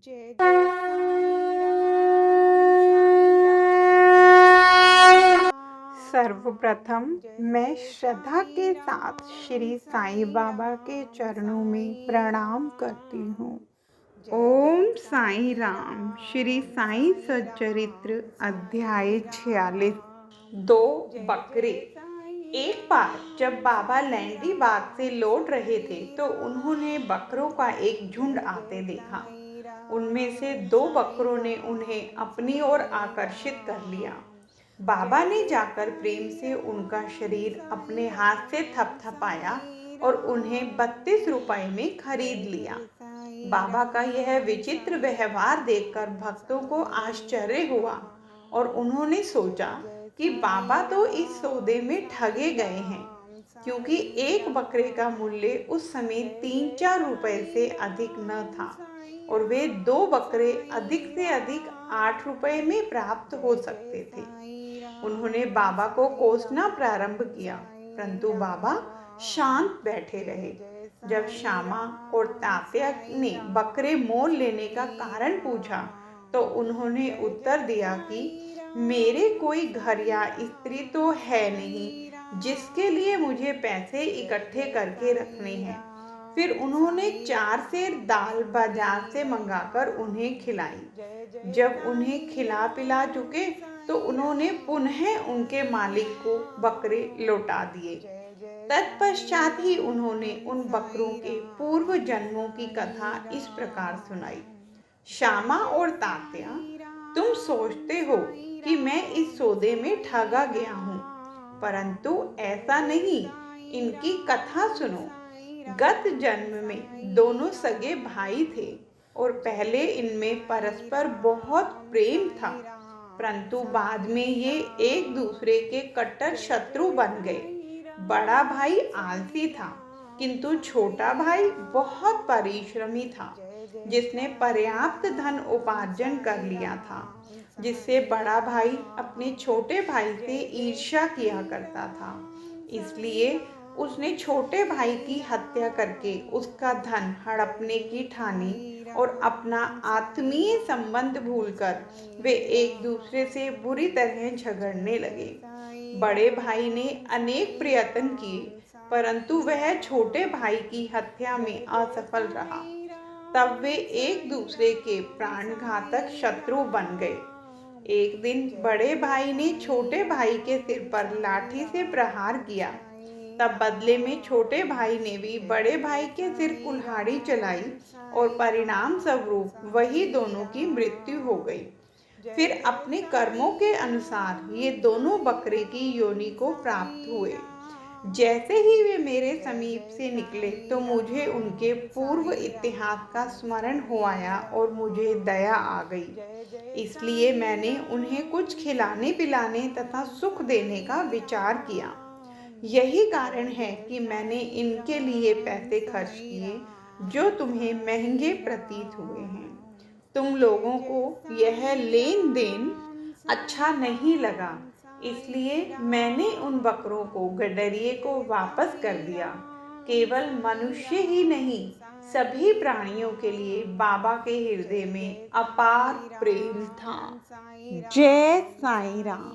जय जय साईं राम। सर्वप्रथम मैं श्रद्धा के साथ श्री साईं बाबा के चरणों में प्रणाम करती हूँ। ओम साईं राम। श्री साईं सच्चरित्र अध्याय 46। दो बकरे। एक बार जब बाबा लैंडी बाग से लौट रहे थे तो उन्होंने बकरों का एक झुंड आते देखा। उनमें से दो बकरों ने उन्हें अपनी ओर आकर्षित कर लिया। बाबा ने जाकर प्रेम से उनका शरीर अपने हाथ से थपथपाया और उन्हें 32 रुपए में खरीद लिया। बाबा का यह विचित्र व्यवहार देखकर भक्तों को आश्चर्य हुआ और उन्होंने सोचा कि बाबा तो इस सौदे में ठगे गए हैं, क्योंकि एक बकरे का मूल्य उस समय 3-4 रुपए से अधिक न था और वे दो बकरे अधिक से अधिक 8 रुपए में प्राप्त हो सकते थे। उन्होंने बाबा को कोसना प्रारंभ किया, परंतु बाबा शांत बैठे रहे। जब श्यामा और तात्या ने बकरे मोल लेने का कारण पूछा तो उन्होंने उत्तर दिया कि मेरे कोई घर या स्त्री तो है नहीं जिसके लिए मुझे पैसे इकट्ठे करके रखने हैं। फिर उन्होंने 4 सेर दाल बाजार से मंगाकर उन्हें खिलाई। जब उन्हें खिला पिला चुके तो उन्होंने पुनः उनके मालिक को बकरे लौटा दिए। तत्पश्चात ही उन्होंने उन बकरों के पूर्व जन्मों की कथा इस प्रकार सुनाई। श्यामा और तात्या, तुम सोचते हो कि मैं इस सौदे में ठगा गया हूँ, परंतु ऐसा नहीं। इनकी कथा सुनो। गत जन्म में दोनों सगे भाई थे और पहले इनमें परस्पर बहुत प्रेम था, परंतु बाद में ये एक दूसरे के कट्टर शत्रु बन गए। बड़ा भाई आलसी था, किंतु छोटा भाई बहुत परिश्रमी था, जिसने पर्याप्त धन उपार्जन कर लिया था, जिससे बड़ा भाई अपने छोटे भाई से ईर्ष्या किया करता था। इसलिए उसने छोटे भाई की हत्या करके उसका धन हड़पने की ठानी और अपना आत्मीय संबंध भूलकर वे एक दूसरे से बुरी तरह झगड़ने लगे। बड़े भाई ने अनेक प्रयत्न किए, परंतु वह छोटे भाई की हत्या में असफल रहा। तब वे एक दूसरे के प्राणघातक शत्रु बन गए। एक दिन बड़े भाई ने छोटे भाई के सिर पर लाठी से प्रहार किया। तब बदले में छोटे भाई ने भी बड़े भाई के सिर कुल्हाड़ी चलाई और परिणाम स्वरूप वही दोनों की मृत्यु हो गई। फिर अपने कर्मों के अनुसार ये दोनों बकरे की योनि को प्राप्त हुए। जैसे ही वे मेरे समीप से निकले तो मुझे उनके पूर्व इतिहास का स्मरण हो आया और मुझे दया आ गई। इसलिए मैंने उन्हें कुछ खिलाने पिलाने तथा सुख देने का विचार किया। यही कारण है कि मैंने इनके लिए पैसे खर्च किए जो तुम्हें महंगे प्रतीत हुए हैं। तुम लोगों को यह लेन देन अच्छा नहीं लगा, इसलिए मैंने उन बकरों को गडरिये को वापस कर दिया। केवल मनुष्य ही नहीं, सभी प्राणियों के लिए बाबा के हृदय में अपार प्रेम था। जय साईं राम।